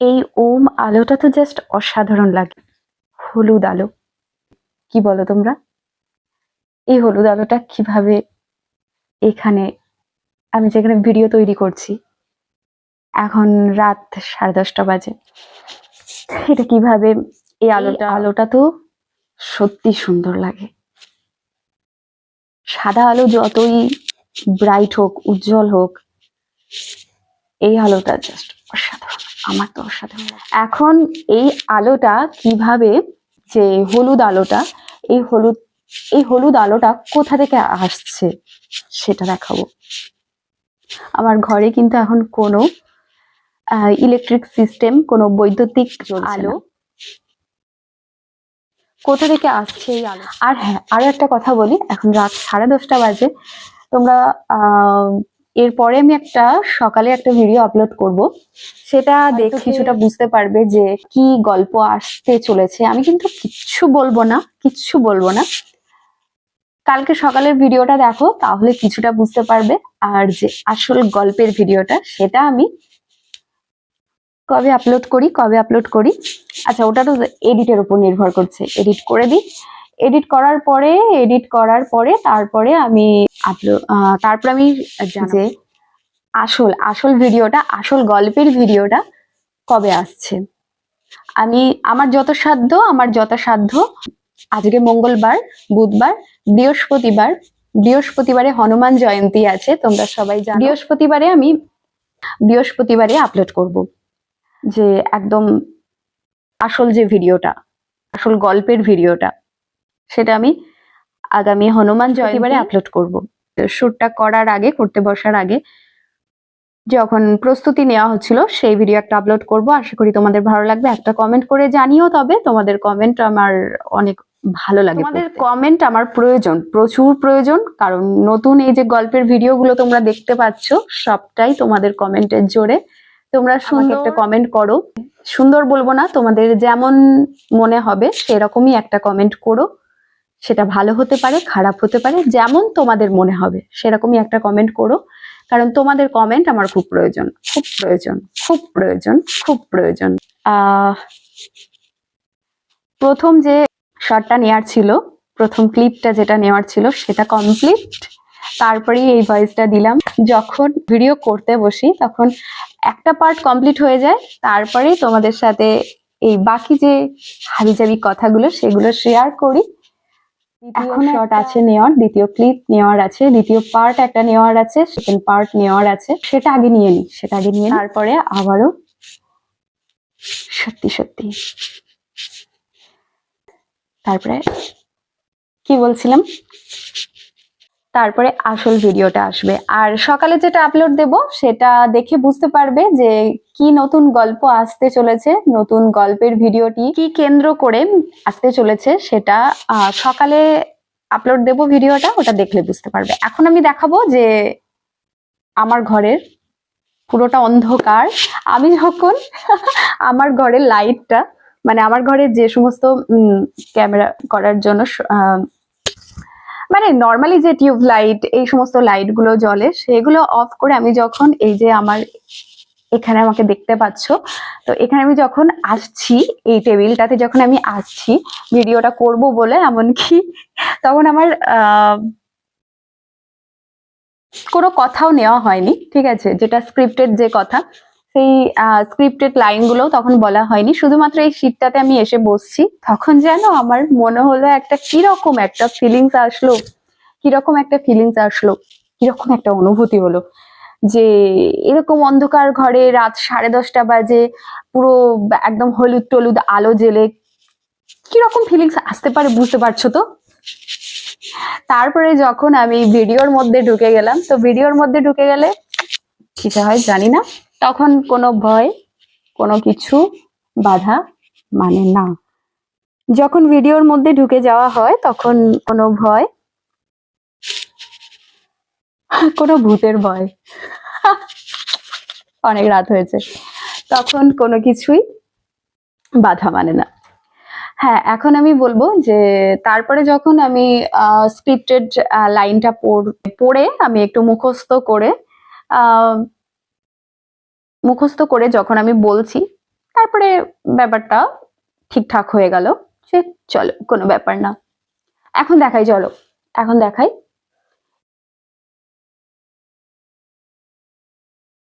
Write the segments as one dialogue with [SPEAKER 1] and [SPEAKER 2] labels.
[SPEAKER 1] এই ওম আলোটা তো জাস্ট অসাধারণ লাগে। হলুদ আলো, কি বলো তোমরা? এই হলুদ আলোটা কিভাবে এখানে, আমি যেখানে ভিডিও তৈরি করছি, এখন রাত 10:30 বাজে, এটা কিভাবে এই আলোটা তো সত্যি সুন্দর লাগে। সাদা আলো যতই ব্রাইট হোক, উজ্জ্বল হোক, এই আলোটা জাস্ট অসাধারণ। আমার তো অসাধারণ। এখন এই আলোটা কিভাবে, যে হলুদ আলোটা, এই হলুদ আলোটা কোথা থেকে আসছে সেটা দেখাবো। আমার ঘরে কিন্তু এখন কোনো ইলেকট্রিক সিস্টেম, কোনো বৈদ্যুতিক আলো, কোথা থেকে আসছে এই আলো। আর হ্যাঁ, আরো একটা কথা বলি, এখন রাত 10:30 বাজে। তোমরা এরপরে আমি সকালে একটা ভিডিও আপলোড করব, সেটা দেখে কিছুটা বুঝতে পারবে যে কি গল্প আসতে চলেছে। আমি কিন্তু কিচ্ছু বলবো না। কালকে সকালের ভিডিওটা দেখো, তাহলে কিছুটা বুঝতে পারবে। আর যে আসল গল্পের ভিডিওটা, সেটা আমি কবে আপলোড করি, আচ্ছা ওটা তো এডিটের উপর নির্ভর করছে। এডিট করে দিই, এডিট করার পরে তারপরে আমি যে আসল ভিডিওটা, আসল গল্পের ভিডিওটা কবে আসছে, আমি আমার যথাসাধ্য আজকে মঙ্গলবার, বুধবার, বৃহস্পতিবারে হনুমান জয়ন্তী আছে, তোমরা সবাই জানো। বৃহস্পতিবারে আপলোড করব, যে একদম আসল যে ভিডিওটা, আসল গল্পের ভিডিওটা, সেটা আমি আগামী হনুমান জয়ন্তীবারে আপলোড করব। শুটটা করতে বসার আগে যখন প্রস্তুতি নেওয়া হচ্ছিল, সেই ভিডিও একটা আপলোড করব। আশা করি তোমাদের ভালো লাগবে। একটা কমেন্ট করে জানিও, তবে তোমাদের কমেন্ট আমার অনেক ভালো লাগে। তোমাদের কমেন্ট আমার প্রচুর প্রয়োজন, কারণ নতুন এই যে গল্পের ভিডিওগুলো তোমরা দেখতে পাচ্ছ, সবটাই তোমাদের কমেন্টের জোরে। তোমরা সুন্দর একটা কমেন্ট করো, সুন্দর বলবো না, তোমাদের যেমন মনে হবে সেরকমই একটা কমেন্ট করো। সেটা ভালো হতে পারে, খারাপ হতে পারে, যেমন তোমাদের মনে হবে সেরকমই একটা কমেন্ট করো, কারণ তোমাদের কমেন্ট আমার খুব প্রয়োজন। প্রথম যে শটটা নেওয়ার ছিল, প্রথম ক্লিপটা যেটা নেওয়ার ছিল, সেটা কমপ্লিট। তারপরেই এই ভয়েসটা দিলাম। যখন ভিডিও করতে বসি তখন একটা পার্ট কমপ্লিট হয়ে যায়, তারপরেই তোমাদের সাথে এই বাকি যে হাবিজাবি কথাগুলো সেগুলো শেয়ার করি। এখন শট আছে নেওয়ার, দ্বিতীয় ক্লিপ নেওয়ার আছে, দ্বিতীয় পার্ট একটা নেওয়ার আছে, সেকেন্ড পার্ট নেওয়ার আছে। সেটা আগে নিয়ে নি, তারপরে আবারও সত্যি তারপরে কি বলছিলাম, তারপরে আসল ভিডিওটা আসবে। আর সকালে যেটা আপলোড দেব, সেটা দেখে বুঝতে পারবে যে কি নতুন গল্প আসতে চলেছে, নতুন গল্পের ভিডিওটি কি কেন্দ্র করে আসতে চলেছে, সেটা সকালে আপলোড দেব ভিডিওটা, ওটা দেখলে বুঝতে পারবে। এখন আমি দেখাবো যে আমার ঘরের পুরোটা অন্ধকার। আমি যখন আমার ঘরের লাইটটা, মানে আমার ঘরে যে সমস্ত ক্যামেরা করার জন্য মানে নর্মালি যে টিউব লাইট, এই সমস্ত লাইট গুলো জ্বলে, সেগুলো অফ করে আমি যখন এই যে আমার এখানে আমাকে দেখতে পাচ্ছ, তো এখানে আমি যখন আসছি, এই টেবিলটাতে যখন আমি আসছি ভিডিওটা করব বলে, এমনকি তখন আমার কোনো কথাও নেওয়া হয়নি, ঠিক আছে, যেটা স্ক্রিপ্টেড যে কথা, সেই স্ক্রিপ্টেড লাইনগুলো তখন বলা হয়নি। শুধুমাত্র এই সিটটাতে আমি এসে বসছি, তখন যেন আমার মনে হলো কিরকম একটা ফিলিংস আসলো, কিরকম একটা অনুভূতি হলো, যে এরকম অন্ধকার ঘরে রাত 10:30 বাজে, পুরো একদম হলুদ টলুদ আলো জেলে কিরকম ফিলিংস আসতে পারে বুঝতে পারছো তো। তারপরে যখন আমি ভিডিওর মধ্যে ঢুকে গেলাম, তো ভিডিওর মধ্যে ঢুকে গেলে কি হয় জানি না, তখন কোনো ভয়, কোনো কিছু বাধা মানে না। যখন ভিডিওর মধ্যে ঢুকে যাওয়া হয়, তখন কোনো ভয়, কোনো ভূতের ভয়, অনেক রাত হয়েছে, তখন কোনো কিছুই বাধা মানে না। হ্যাঁ, এখন আমি বলবো যে তারপরে যখন আমি স্ক্রিপ্টেড লাইনটা পড়ে আমি একটু মুখস্থ করে যখন আমি বলছি, তারপরে ব্যাপারটা ঠিকঠাক হয়ে গেল, সে চলো কোনো ব্যাপার না। এখন দেখাই, চলো এখন দেখাই।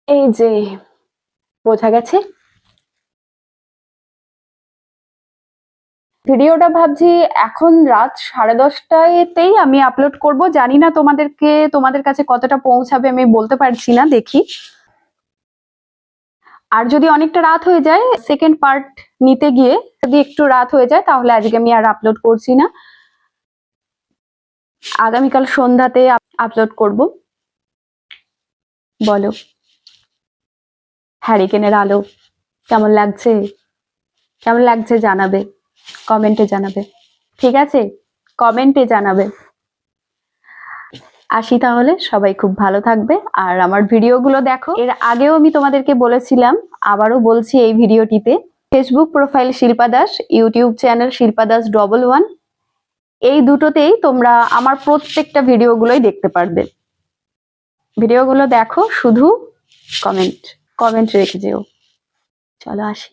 [SPEAKER 1] এই যে বোঝা গেছে ভিডিওটা। ভাবছি এখন রাত 10:30টাতেই আমি আপলোড করব। জানি না তোমাদের কাছে কতটা পৌঁছাবে আমি বলতে পারছি না, দেখি। আর যদি অনেকটা রাত হয়ে যায় সেকেন্ড পার্ট নিতে গিয়ে, যদি একটু রাত হয়ে যায় তাহলে আজকে আমি আর আপলোড করছি না, আগামীকাল সন্ধ্যাতে আপলোড করব। বলো হ্যারিকেনের আলো কেমন লাগছে? কেমন লাগছে জানাবে, কমেন্টে জানাবে, ঠিক আছে? কমেন্টে জানাবে। আসি তাহলে, সবাই খুব ভালো থাকবে আর আমার ভিডিওগুলো দেখো। এর আগেও আমি তোমাদেরকে বলেছিলাম, আবারও বলছি এই ভিডিওটিতে, Facebook profile Shilpa Das, YouTube channel Shilpa Das 11, এই দুটোতেই তোমরা আমার প্রত্যেকটা ভিডিওগুলোই দেখতে পারবে। ভিডিওগুলো দেখো, শুধু কমেন্ট রেখে যেও। চলো আসি।